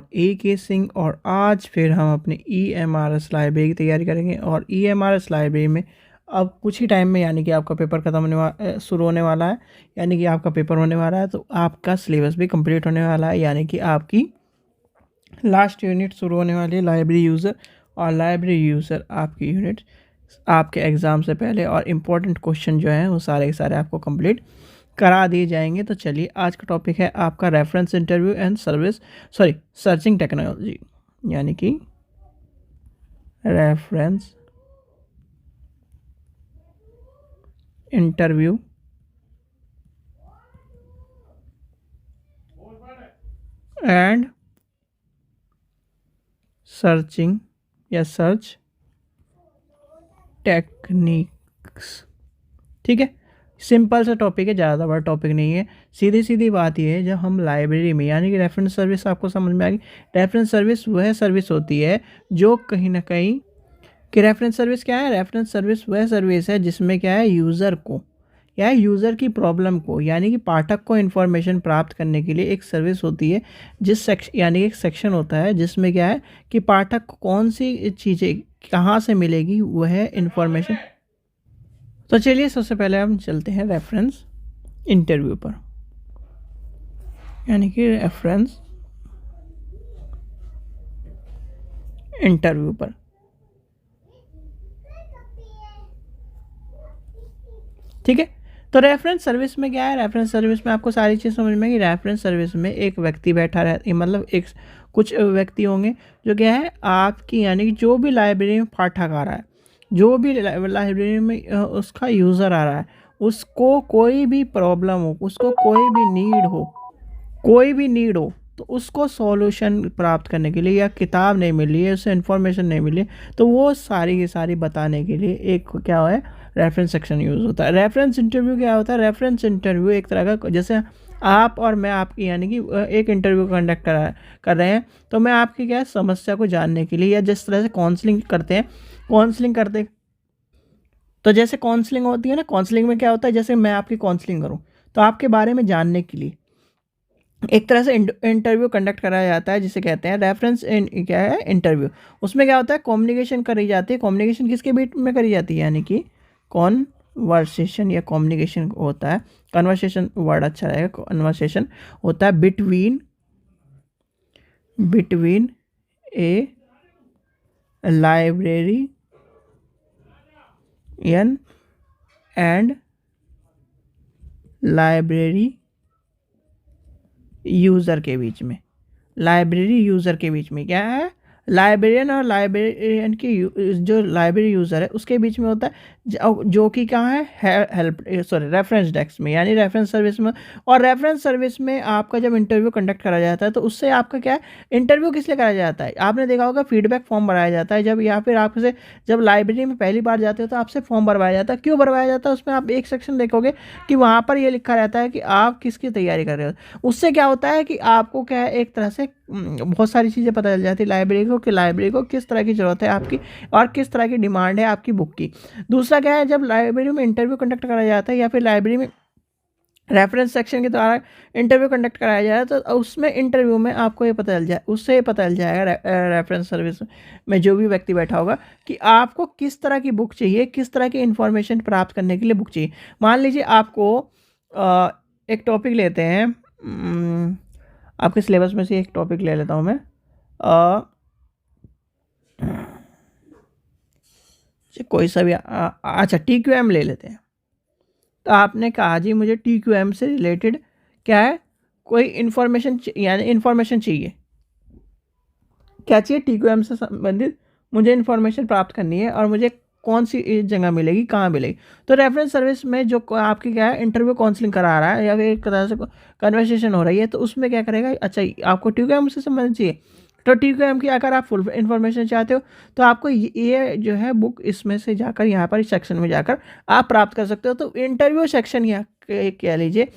और AK सिंह और आज फिर हम अपने EMRS लाइब्रेरी की तैयारी करेंगे। और EMRS लाइब्रेरी में अब कुछ ही टाइम में यानी कि आपका पेपर ख़त्म शुरू होने वाला है, यानी कि आपका पेपर होने वाला है, तो आपका सिलेबस भी कंप्लीट होने वाला है, यानी कि आपकी लास्ट यूनिट शुरू होने वाली है लाइब्रेरी यूज़र। और लाइब्रेरी यूज़र आपकी यूनिट आपके एग्ज़ाम से पहले और इम्पोर्टेंट क्वेश्चन जो हैं वो सारे के सारे आपको कंप्लीट करा दिए जाएंगे। तो चलिए, आज का टॉपिक है आपका reference interview and searching technology, यानी कि रेफरेंस इंटरव्यू एंड सर्चिंग या सर्च टेक्निक्स। ठीक है, सिंपल सा टॉपिक है, ज़्यादा बड़ा टॉपिक नहीं है। सीधी सीधी बात यह है, जब हम लाइब्रेरी में यानी कि रेफरेंस सर्विस आपको समझ में आ गई। रेफरेंस सर्विस वह सर्विस होती है जो कहीं ना कहीं कि रेफरेंस सर्विस क्या है? रेफरेंस सर्विस वह सर्विस है जिसमें क्या है, यूज़र को या यूज़र की प्रॉब्लम को यानी कि पाठक को इन्फॉर्मेशन प्राप्त करने के लिए एक सर्विस होती है, जिस सेक्शन यानी एक सेक्शन होता है जिसमें क्या है कि पाठक को कौन सी चीज़ें कहाँ से मिलेगी वह इन्फॉर्मेशन। तो चलिए, सबसे पहले हम चलते हैं रेफरेंस इंटरव्यू पर, यानी कि रेफरेंस इंटरव्यू पर। ठीक है, तो रेफरेंस सर्विस में क्या है? रेफरेंस सर्विस में आपको सारी चीज़ समझ में आएगी। रेफरेंस सर्विस में एक व्यक्ति बैठा रहता, मतलब एक कुछ व्यक्ति होंगे जो क्या है आपकी यानी कि जो भी लाइब्रेरी में पाठक आ रहा है, जो भी लाइब्रेरी में उसका यूज़र आ रहा है, उसको कोई भी प्रॉब्लम हो, उसको कोई भी नीड हो तो उसको सॉल्यूशन प्राप्त करने के लिए, या किताब नहीं मिल रही है, उससे इन्फॉर्मेशन नहीं मिली, तो वो सारी की सारी बताने के लिए एक क्या है, रेफरेंस सेक्शन यूज़ होता है। रेफरेंस इंटरव्यू क्या होता है? रेफरेंस इंटरव्यू एक तरह का, जैसे आप और मैं आपकी यानी कि एक इंटरव्यू कंडक्ट कर रहे हैं, तो मैं आपकी क्या है समस्या को जानने के लिए, या जिस तरह से काउंसलिंग करते हैं, तो जैसे काउंसलिंग होती है ना, काउंसलिंग में क्या होता है, जैसे मैं आपकी काउंसलिंग करूँ तो आपके बारे में जानने के लिए एक तरह से इंटरव्यू कंडक्ट कराया जाता है, जिसे कहते हैं रेफरेंस क्या है, इंटरव्यू। उसमें क्या होता है, कम्युनिकेशन करी जाती है। कम्युनिकेशन किसके बीच में करी जाती है? यानी कि कॉन्वर्सेशन या कम्युनिकेशन होता है, कन्वर्सेशन वर्ड अच्छा रहेगा, कन्वर्सेशन होता है between A librarian and library user के बीच में। लाइब्रेरी यूज़र के बीच में क्या है, लाइब्रेरियन और लाइब्रेरियन की जो लाइब्रेरी यूज़र है उसके बीच में होता है, जो कि कहाँ है, रेफरेंस डेस्क में, यानी रेफरेंस सर्विस में। और रेफरेंस सर्विस में आपका जब इंटरव्यू कंडक्ट करा जाता है तो उससे आपका क्या है, इंटरव्यू किस लिए कराया जाता है? आपने देखा होगा फीडबैक फॉर्म भराया जाता है जब, या फिर आपसे जब लाइब्रेरी में पहली बार जाते हो तो आपसे फॉर्म भरवाया जाता है। क्यों भरवाया जाता है? उसमें आप एक सेक्शन देखोगे कि वहाँ पर ये लिखा रहता है कि आप किसकी तैयारी कर रहे हो। उससे क्या होता है कि आपको क्या है, एक तरह से बहुत सारी चीज़ें पता चल जाती है लाइब्रेरी को, कि लाइब्रेरी को किस तरह की ज़रूरत है आपकी और किस तरह की डिमांड है आपकी बुक की। दूसरा क्या है, जब लाइब्रेरी में इंटरव्यू कंडक्ट कराया जाता है या फिर लाइब्रेरी में रेफरेंस सेक्शन के द्वारा इंटरव्यू कंडक्ट कराया जाए, तो उसमें इंटरव्यू में आपको ये पता चल जाए, उससे ये पता चल जाएगा रेफरेंस सर्विस में जो भी व्यक्ति बैठा होगा कि आपको किस तरह की बुक चाहिए, किस तरह की इंफॉर्मेशन प्राप्त करने के लिए बुक चाहिए। मान लीजिए आपको एक टॉपिक लेते हैं, आपके सिलेबस में से एक टॉपिक ले लेता हूँ मैं, कोई सा भी अच्छा TQM ले लेते हैं। तो आपने कहा जी मुझे TQM से रिलेटेड क्या है, कोई इन्फॉर्मेशन यानी इन्फॉर्मेशन चाहिए। क्या चाहिए? TQM से संबंधित मुझे इन्फॉर्मेशन प्राप्त करनी है, और मुझे कौन सी जगह मिलेगी, कहाँ मिलेगी। तो रेफरेंस सर्विस में जो आपकी क्या है, इंटरव्यू काउंसलिंग करा रहा है या फिर एक तरह से कन्वर्सेशन हो रही है, तो उसमें क्या करेगा, अच्छा आपको TQM से संबंधित चाहिए, तो TQM की अगर आप फुल इन्फॉर्मेशन चाहते हो तो आपको ये जो है बुक इसमें से जाकर यहाँ पर इस सेक्शन में जाकर आप प्राप्त कर सकते हो। तो इंटरव्यू सेक्शन या कह लीजिए,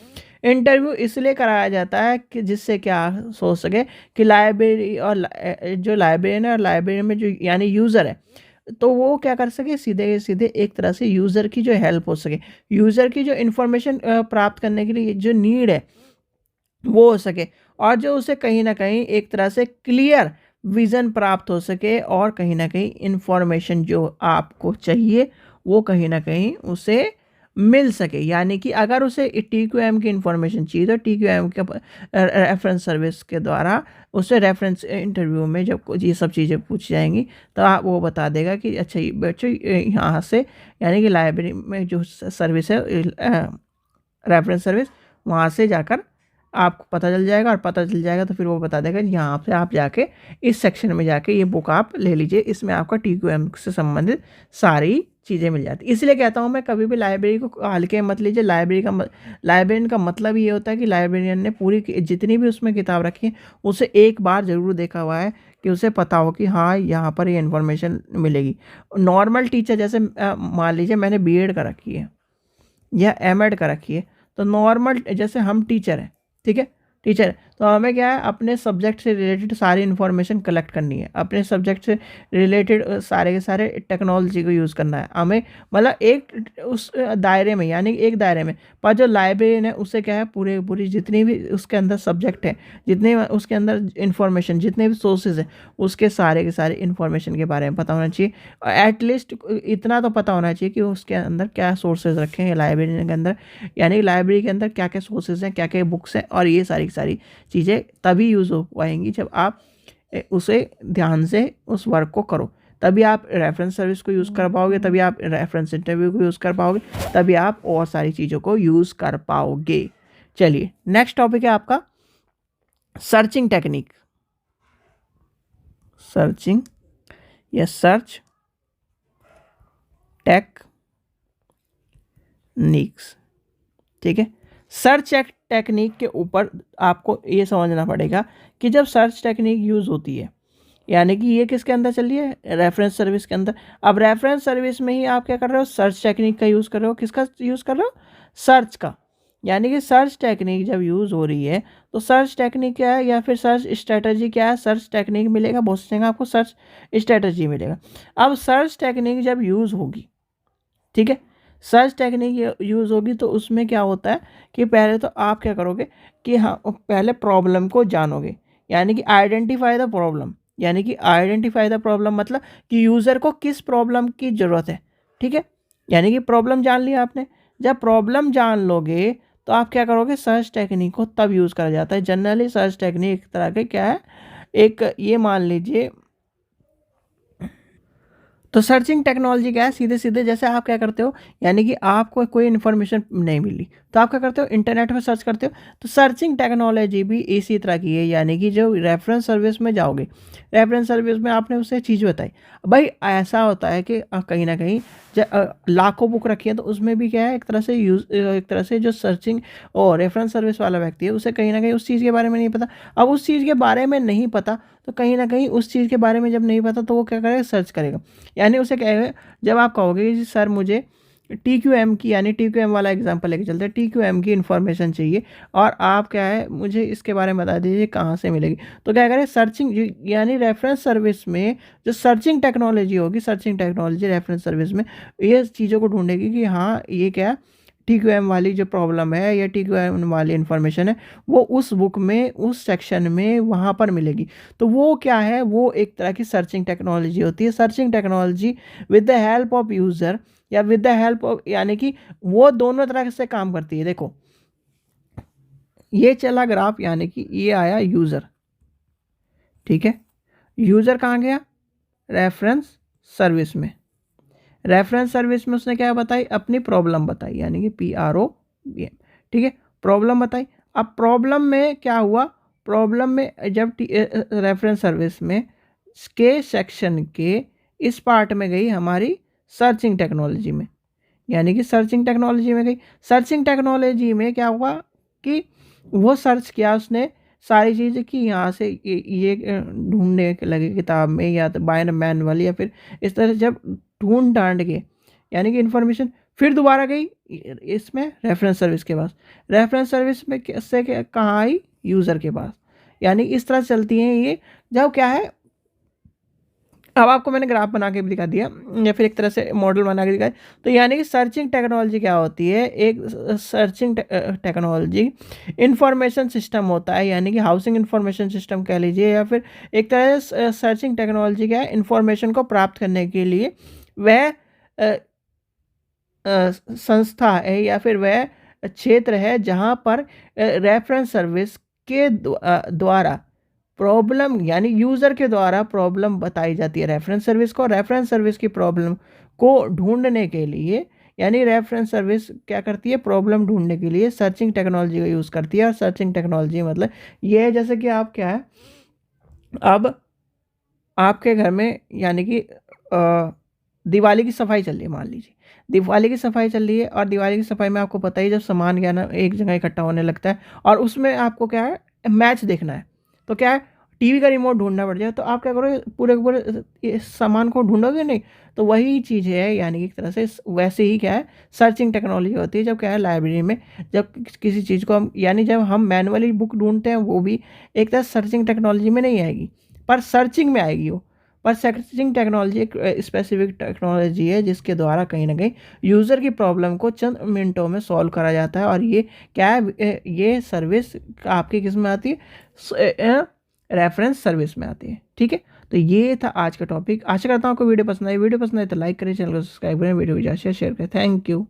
इंटरव्यू इसलिए कराया जाता है कि जिससे क्या सोच सके कि लाइब्रेरी और जो लाइब्रेरियन है और लाइब्रेरी में जो यानी यूज़र है, तो वो क्या कर सके, सीधे सीधे एक तरह से यूज़र की जो हेल्प हो सके, यूज़र की जो इन्फॉर्मेशन प्राप्त करने के लिए जो नीड है वो हो सके। और जो उसे कहीं ना कहीं एक तरह से क्लियर विज़न प्राप्त हो सके और कहीं ना कहीं इंफॉर्मेशन जो आपको चाहिए वो कहीं ना कहीं उसे मिल सके। यानी कि अगर उसे TQM की इंफॉर्मेशन चाहिए तो TQM के रेफरेंस सर्विस के द्वारा उसे रेफरेंस इंटरव्यू में जब ये सब चीज़ें पूछी जाएंगी तो आप वो बता देगा कि अच्छा ये बच्चों यहाँ से, यानी कि लाइब्रेरी में जो सर्विस है रेफरेंस सर्विस, वहाँ से जाकर आपको पता चल जाएगा, और पता चल जाएगा तो फिर वो बता देगा यहाँ पे आप जाके इस सेक्शन में जाके ये बुक आप ले लीजिए, इसमें आपका TQM से संबंधित सारी चीज़ें मिल जाती। इसलिए कहता हूँ मैं कभी भी लाइब्रेरी को हल्के मत लीजिए। लाइब्रेरियन का मतलब ये होता है कि लाइब्रेरियन ने पूरी जितनी भी उसमें किताब रखी है उसे एक बार ज़रूर देखा हुआ है, कि उसे पता हो कि हाँ यहाँ पर ये इन्फॉर्मेशन मिलेगी। नॉर्मल टीचर जैसे मान लीजिए मैंने B.Ed का रखी है या M.Ed का रखी है, तो नॉर्मल जैसे हम टीचर हैं, ठीक है, टीचर है, तो हमें क्या है अपने सब्जेक्ट से रिलेटेड सारी इन्फॉर्मेशन कलेक्ट करनी है, अपने सब्जेक्ट से रिलेटेड सारे के सारे टेक्नोलॉजी को यूज़ करना है हमें, मतलब एक उस दायरे में, यानी एक दायरे में। पर जो लाइब्रेरियन है उसे क्या है पूरी जितनी भी उसके अंदर सब्जेक्ट है, जितने उसके अंदर इन्फॉर्मेशन, जितने भी सोर्सेज हैं, उसके सारे के सारे इन्फॉर्मेशन के बारे में पता होना चाहिए। एटलीस्ट इतना तो पता होना चाहिए कि उसके अंदर क्या सोर्सेज रखे हैं लाइब्रेरी के अंदर, यानी लाइब्रेरी के अंदर क्या क्या सोर्सेज हैं, क्या क्या बुक्स हैं, और ये सारी चीज़ें तभी यूज़ हो पाएंगी जब आप उसे ध्यान से उस वर्क को करो। तभी आप रेफरेंस सर्विस को यूज़ कर पाओगे, तभी आप रेफरेंस इंटरव्यू को यूज़ कर पाओगे, तभी आप और सारी चीज़ों को यूज़ कर पाओगे। चलिए नेक्स्ट टॉपिक है आपका सर्चिंग टेक्निक। सर्चिंग या सर्च टेक्निक्स, ठीक है। सर्च टेक्निक के ऊपर आपको ये समझना पड़ेगा कि जब सर्च टेक्निक यूज़ होती है, यानी कि ये किसके अंदर चल रही है, रेफरेंस सर्विस के अंदर। अब रेफरेंस सर्विस में ही आप क्या कर रहे हो, सर्च टेक्निक का यूज़ कर रहे हो। किसका यूज़ कर रहे हो, सर्च का। यानी कि सर्च टेक्निक जब यूज़ हो रही है तो सर्च टेक्निक क्या है, या फिर सर्च स्ट्रेटजी क्या है। सर्च टेक्निक मिलेगा, बहुत सी जगह आपको सर्च स्ट्रेटजी मिलेगा। अब सर्च टेक्निक जब यूज़ होगी, ठीक है, सर्च टेक्निक यूज़ होगी तो उसमें क्या होता है कि पहले तो आप क्या करोगे कि हाँ पहले प्रॉब्लम को जानोगे, यानी कि आइडेंटिफाई द प्रॉब्लम। यानी कि आइडेंटिफाई द प्रॉब्लम मतलब कि यूज़र को किस प्रॉब्लम की ज़रूरत है, ठीक है। यानी कि प्रॉब्लम जान लिया आपने। जब प्रॉब्लम जान लोगे तो आप क्या करोगे, सर्च टेक्निक को तब यूज़ करा जाता है। जनरली सर्च टेक्निक एक तरह के क्या है, एक ये मान लीजिए, तो सर्चिंग टेक्नोलॉजी क्या है, सीधे सीधे जैसे आप क्या करते हो, यानी कि आपको कोई इन्फॉर्मेशन नहीं मिली तो आप क्या करते हो, इंटरनेट पर सर्च करते हो। तो सर्चिंग टेक्नोलॉजी भी इसी तरह की है, यानी कि जो रेफरेंस सर्विस में जाओगे, रेफरेंस सर्विस में आपने उससे चीज़ बताई। भाई ऐसा होता है कि कहीं ना कहीं लाखों बुक रखी है तो उसमें भी क्या है, एक तरह से जो सर्चिंग और रेफरेंस सर्विस वाला व्यक्ति है उसे कहीं ना कहीं उस चीज़ के बारे में नहीं पता। अब उस चीज़ के बारे में नहीं पता तो कहीं ना कहीं उस चीज़ के बारे में जब नहीं पता तो वो क्या करेगा, सर्च करेगा। यानी उसे कहेगा, जब आप कहोगे कि सर मुझे TQM की, यानी TQM वाला एग्जांपल लेके चलते हैं, TQM की इन्फॉर्मेशन चाहिए और आप क्या है मुझे इसके बारे में बता दीजिए कहाँ से मिलेगी, तो क्या करें, सर्चिंग, यानी रेफरेंस सर्विस में जो सर्चिंग टेक्नोलॉजी होगी, सर्चिंग टेक्नोलॉजी रेफरेंस सर्विस में ये चीज़ों को ढूंढेगी कि हाँ ये क्या TQM वाली जो प्रॉब्लम है या TQM वाली इन्फॉर्मेशन है वो उस बुक में, उस सेक्शन में वहाँ पर मिलेगी। तो वो क्या है, वो एक तरह की सर्चिंग टेक्नोलॉजी होती है। Searching technology with the help of user या विद द हेल्प ऑफ, यानी कि वो दोनों तरह से काम करती है। देखो ये चला ग्राफ, यानी कि ये आया यूज़र, ठीक है। यूज़र कहाँ गया, रेफरेंस सर्विस में। रेफरेंस सर्विस में उसने क्या बताई, अपनी प्रॉब्लम बताई, यानी कि PROBLEM, ठीक है, प्रॉब्लम बताई। अब प्रॉब्लम में क्या हुआ, प्रॉब्लम में जब रेफरेंस सर्विस में के सेक्शन के इस पार्ट में गई हमारी सर्चिंग टेक्नोलॉजी में, यानी कि सर्चिंग टेक्नोलॉजी में गई। सर्चिंग टेक्नोलॉजी में क्या हुआ कि वो सर्च किया उसने सारी चीज़ें कि यहाँ से ये ढूंढने लगे किताब में या तो बाय मैनुअल या फिर इस तरह से जब ढूंढ ढांड के, यानी कि इन्फॉर्मेशन फिर दोबारा गई इसमें रेफरेंस सर्विस के पास। रेफरेंस सर्विस में से कहाँ आई, यूज़र के पास। यानी इस तरह चलती हैं ये। जब क्या है अब आपको मैंने ग्राफ बना के भी दिखा दिया या फिर एक तरह से मॉडल बना के दिखाया। तो यानी कि सर्चिंग टेक्नोलॉजी क्या होती है, एक सर्चिंग टेक्नोलॉजी इंफॉर्मेशन सिस्टम होता है, यानी कि हाउसिंग इंफॉर्मेशन सिस्टम कह लीजिए, या फिर एक तरह से सर्चिंग टेक्नोलॉजी क्या है, इंफॉर्मेशन को प्राप्त करने के लिए वह संस्था है या फिर वह क्षेत्र है जहाँ पर रेफरेंस सर्विस के द्वारा प्रॉब्लम, यानी यूज़र के द्वारा प्रॉब्लम बताई जाती है रेफरेंस सर्विस को। रेफरेंस सर्विस की प्रॉब्लम को ढूंढने के लिए, यानी रेफरेंस सर्विस क्या करती है, प्रॉब्लम ढूंढने के लिए सर्चिंग टेक्नोलॉजी का यूज़ करती है। और सर्चिंग टेक्नोलॉजी मतलब ये है, जैसे कि आप क्या है, अब आपके घर में यानी कि दिवाली की सफाई चल रही है, मान लीजिए दिवाली की सफाई चल रही है, और दिवाली की सफाई में आपको पता ही जब सामान क्या है ना एक जगह इकट्ठा होने लगता है, और उसमें आपको क्या है, मैच देखना है, तो क्या है, टीवी का रिमोट ढूंढना पड़ जाए, तो आप क्या करोगे, पूरे के पूरे इस सामान को ढूंढोगे नहीं। तो वही चीज़ है, यानी कि एक तरह से वैसे ही क्या है, सर्चिंग टेक्नोलॉजी होती है। जब क्या है लाइब्रेरी में, जब किसी चीज़ को हम, यानी जब हम मैनुअली बुक ढूंढते हैं, वो भी एक तरह सर्चिंग टेक्नोलॉजी में नहीं आएगी, पर सर्चिंग में आएगी वो। पर सर्चिंग टेक्नोलॉजी एक स्पेसिफिक टेक्नोलॉजी है जिसके द्वारा कहीं ना कहीं यूज़र की प्रॉब्लम को चंद मिनटों में सॉल्व करा जाता है। और ये क्या है, ये सर्विस आपकी किस में आती है, रेफरेंस सर्विस में आती है। ठीक है, तो ये था आज का टॉपिक। आशा करता हूँ आपको वीडियो पसंद आई। वीडियो पसंद आई तो लाइक करें, चैनल को सब्सक्राइब करें, वीडियो को ज़्यादा शेयर करें। Thank you.